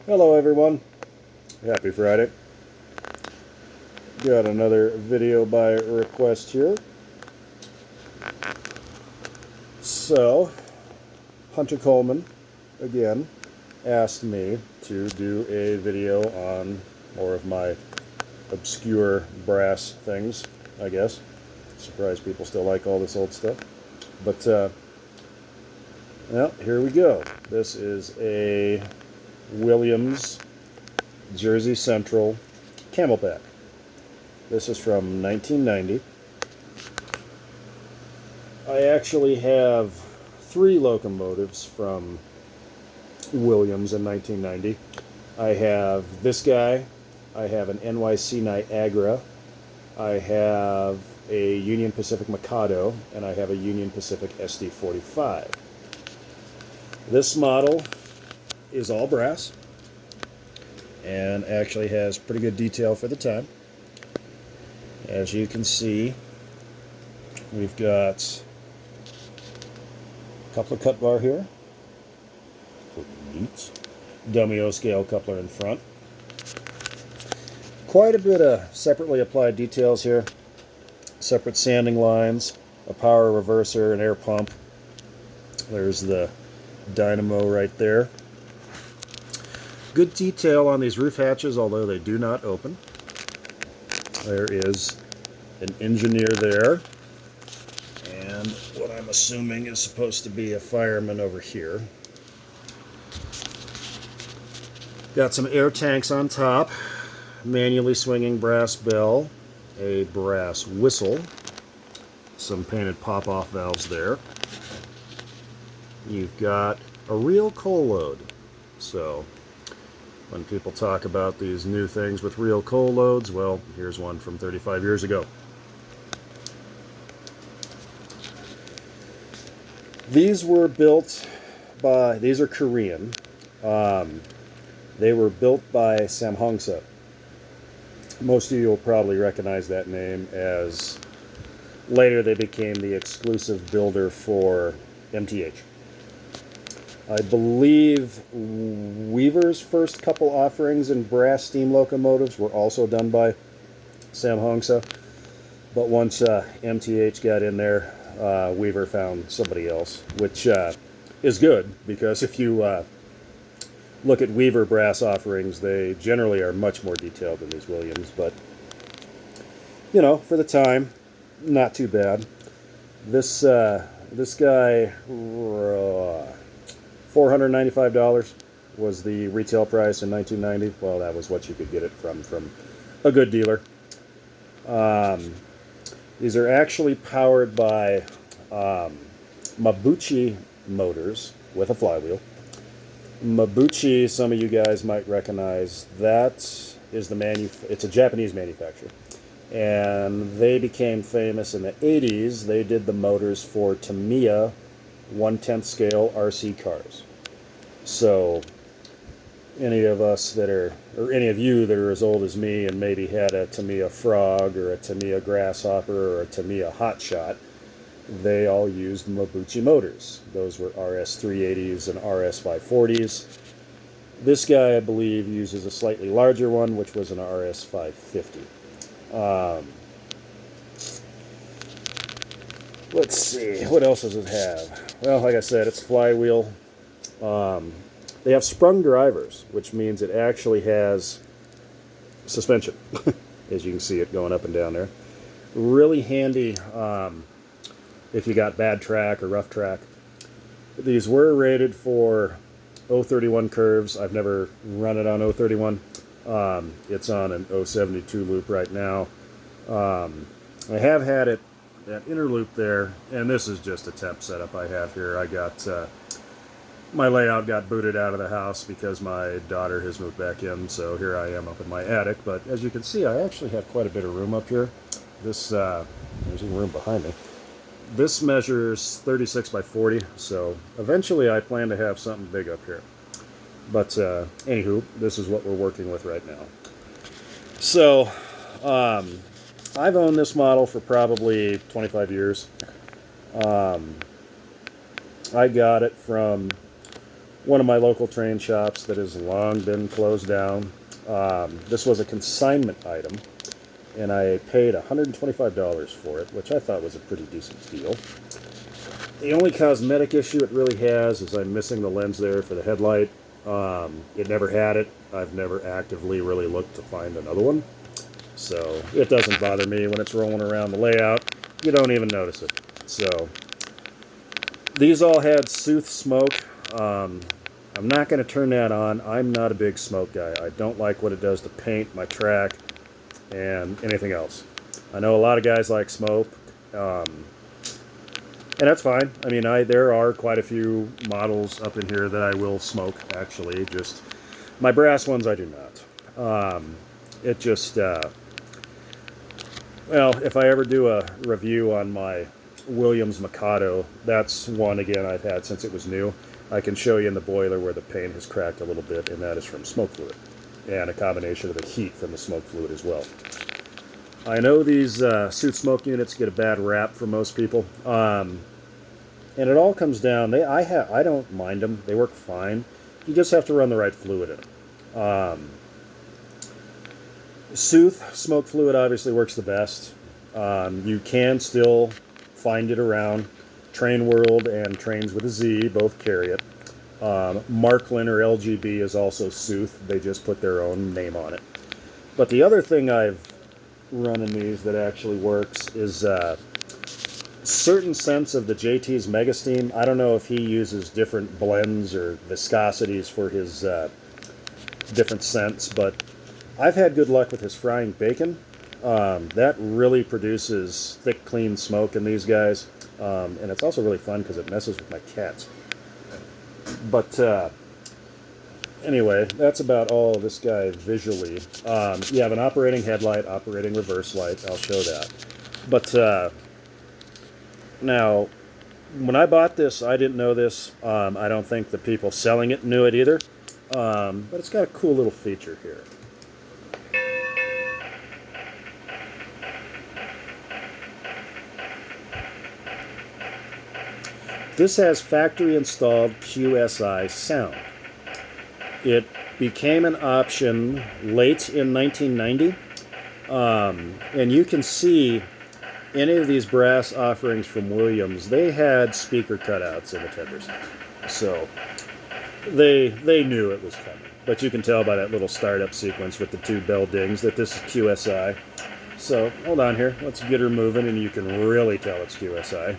Hello everyone, happy Friday. Got another video by request here. So, Hunter Coleman, again, asked me to do a video on more of my obscure brass things, I guess. Surprised people still like all this old stuff. But, well, here we go. This is a Williams Jersey Central camelback. This is from 1990. I actually have 3 locomotives from Williams in 1990. I have this guy, I have an NYC Niagara, I have a Union Pacific Mikado, and I have a Union Pacific SD45. This model is all brass and actually has pretty good detail for the time. As you can see, we've got a coupler cut bar here, neat. Dummy O-scale coupler in front. Quite a bit of separately applied details here. Separate sanding lines, a power reverser, an air pump. There's the dynamo right there. Good detail on these roof hatches, although they do not open. There is an engineer there, and what I'm assuming is supposed to be a fireman over here. Got some air tanks on top, manually swinging brass bell, a brass whistle, some painted pop-off valves there. You've got a real coal load. So when people talk about these new things with real coal loads, well, here's one from 35 years ago. These were built by, these are Korean. They were built by Samhongsa. Most of you will probably recognize that name, as later they became the exclusive builder for MTH. I believe Weaver's first couple offerings in brass steam locomotives were also done by Samhongsa, but once MTH got in there, Weaver found somebody else, which is good, because if you look at Weaver brass offerings, they generally are much more detailed than these Williams, but, you know, for the time, not too bad. This guy, $495 was the retail price in 1990. Well, that was what you could get it from a good dealer. These are actually powered by Mabuchi motors with a flywheel. Mabuchi, some of you guys might recognize, that is the it's a Japanese manufacturer. And they became famous in the 80s. They did the motors for Tamiya 1/10 scale RC cars. So any of us that are, or any of you that are as old as me and maybe had a Tamiya Frog or a Tamiya Grasshopper or a Tamiya Hotshot, they all used Mabuchi motors. Those were RS380s and RS540s. This guy, I believe, uses a slightly larger one, which was an RS550. Let's see, what else does it have? Well, like I said, it's flywheel. They have sprung drivers, which means it actually has suspension, as you can see it going up and down there. Really handy if you got bad track or rough track. These were rated for 031 curves. I've never run it on 031. It's on an 072 loop right now. I have had it, that inner loop there, and this is just a temp setup I have here. I got my layout got booted out of the house because my daughter has moved back in, so here I am up in my attic. But as you can see, I actually have quite a bit of room up here. There's even room behind me. This measures 36 by 40, so eventually I plan to have something big up here. But anywho, this is what we're working with right now. So I've owned this model for probably 25 years. I got it from one of my local train shops that has long been closed down. This was a consignment item, and I paid $125 for it, which I thought was a pretty decent deal. The only cosmetic issue it really has is I'm missing the lens there for the headlight. It never had it. I've never actively really looked to find another one. So it doesn't bother me when it's rolling around the layout. You don't even notice it. So these all had sooth smoke. I'm not going to turn that on. I'm not a big smoke guy. I don't like what it does to paint, my track, and anything else. I know a lot of guys like smoke, and that's fine. I mean, there are quite a few models up in here that I will smoke, actually. Just my brass ones I do not. It just, well, if I ever do a review on my Williams Mikado, that's one, again, I've had since it was new. I can show you in the boiler where the paint has cracked a little bit, and that is from smoke fluid, and a combination of the heat from the smoke fluid as well. I know these sooth smoke units get a bad rap for most people, and it all comes down. I don't mind them; they work fine. You just have to run the right fluid in them. Sooth smoke fluid obviously works the best. You can still find it around. Train World and Trains with a Z both carry it. Marklin or LGB is also Sooth. They just put their own name on it. But the other thing I've run in these that actually works is certain scents of the JT's Mega Steam. I don't know if he uses different blends or viscosities for his different scents, but I've had good luck with his frying bacon. That really produces thick, clean smoke in these guys. And it's also really fun because it messes with my cats. But anyway, that's about all of this guy visually. You have an operating headlight, operating reverse light. I'll show that. But now, when I bought this, I didn't know this. I don't think the people selling it knew it either. But it's got a cool little feature here. This has factory installed QSI sound. It became an option late in 1990, and you can see any of these brass offerings from Williams, they had speaker cutouts in the tenders. So they knew it was coming. But you can tell by that little startup sequence with the two bell dings that this is QSI. So hold on here, let's get her moving and you can really tell it's QSI.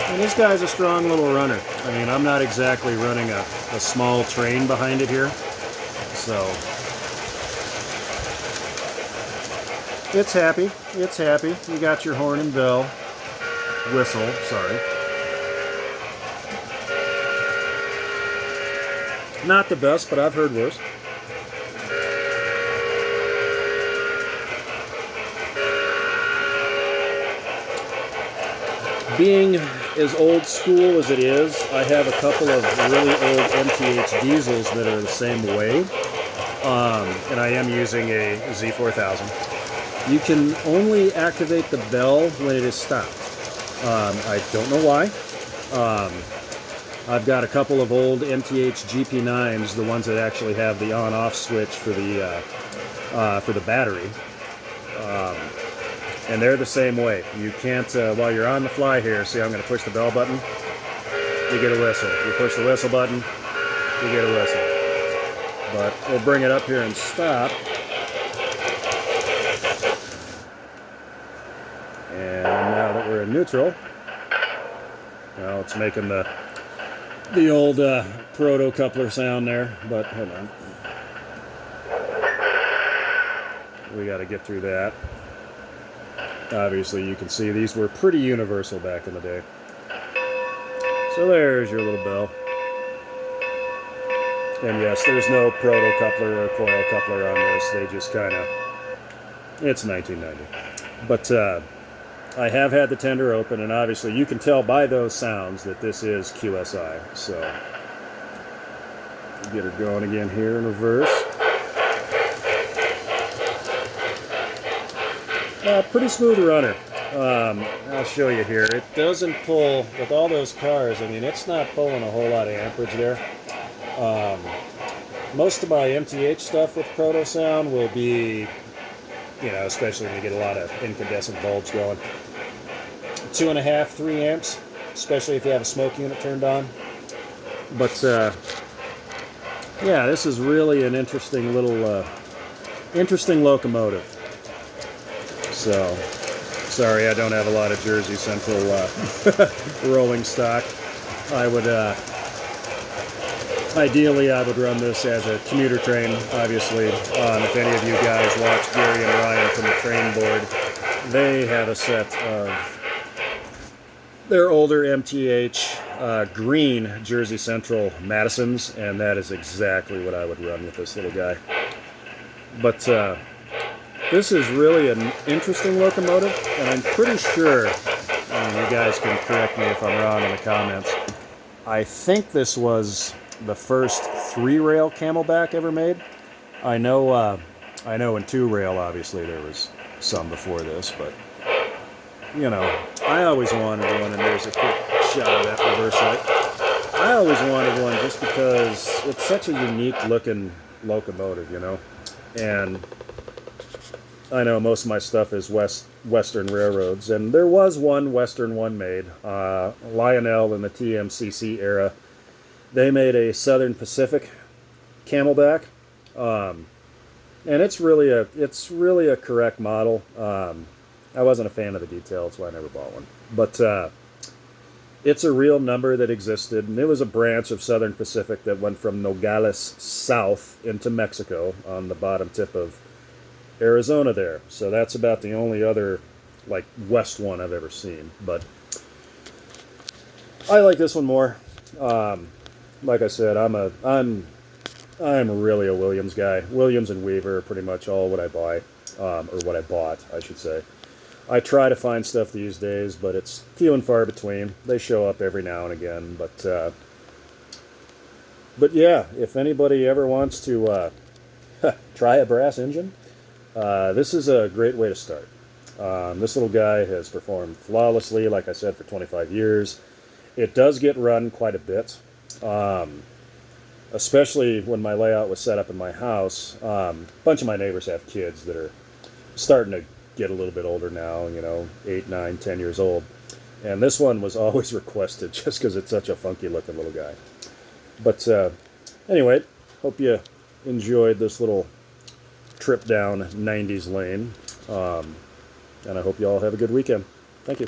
And this guy's a strong little runner. I mean, I'm not exactly running a small train behind it here. So, it's happy. It's happy. You got your horn and bell. Whistle, sorry. Not the best, but I've heard worse. Being as old school as it is, I have a couple of really old MTH diesels that are the same way, and I am using a Z4000. You can only activate the bell when it is stopped. I don't know why. I've got a couple of old MTH GP9s, the ones that actually have the on-off switch for the battery. And they're the same way. You can't, while you're on the fly here, see I'm going to push the bell button, you get a whistle. You push the whistle button, you get a whistle. But we'll bring it up here and stop. And now that we're in neutral, well, it's making the old proto coupler sound there, but hold on. We got to get through that. Obviously, you can see these were pretty universal back in the day. So there's your little bell. And yes, there's no proto coupler or coil coupler on this. They just kind of, it's 1990. But I have had the tender open, and obviously you can tell by those sounds that this is QSI. So get her going again here in reverse. Pretty smooth runner. I'll show you here. It doesn't pull with all those cars. I mean, it's not pulling a whole lot of amperage there. Um, most of my MTH stuff with proto sound will be, especially when you get a lot of incandescent bulbs going, 2.5, 3 amps, especially if you have a smoke unit turned on. But yeah, this is really an interesting little, interesting locomotive. So, sorry, I don't have a lot of Jersey Central rolling stock. I would, ideally, I would run this as a commuter train, obviously. If any of you guys watch Gary and Ryan from the Train Board, they have a set of their older MTH green Jersey Central Madisons, and that is exactly what I would run with this little guy. But this is really an interesting locomotive, and I'm pretty sure, you guys can correct me if I'm wrong in the comments, I think this was the first 3-rail camelback ever made. I know in 2-rail, obviously, there was some before this, but I always wanted one, and there's a quick shot of that reverse light. I always wanted one just because it's such a unique looking locomotive, and I know most of my stuff is Western railroads, and there was one Western one made, Lionel in the TMCC era. They made a Southern Pacific camelback, and it's really a correct model. I wasn't a fan of the details, so I never bought one. But it's a real number that existed, and it was a branch of Southern Pacific that went from Nogales south into Mexico on the bottom tip of Arizona there. So that's about the only other west one I've ever seen. But I like this one more. Like I said, I'm really a Williams guy. Williams and Weaver are pretty much all what I buy, or what I bought, I should say. I try to find stuff these days, but it's few and far between. They show up every now and again, but yeah, if anybody ever wants to try a brass engine, this is a great way to start. This little guy has performed flawlessly, like I said, for 25 years. It does get run quite a bit, especially when my layout was set up in my house. A bunch of my neighbors have kids that are starting to get a little bit older now, 8, 9, 10 years old. And this one was always requested just because it's such a funky looking little guy. But anyway, hope you enjoyed this little trip down 90s lane. And I hope you all have a good weekend. Thank you.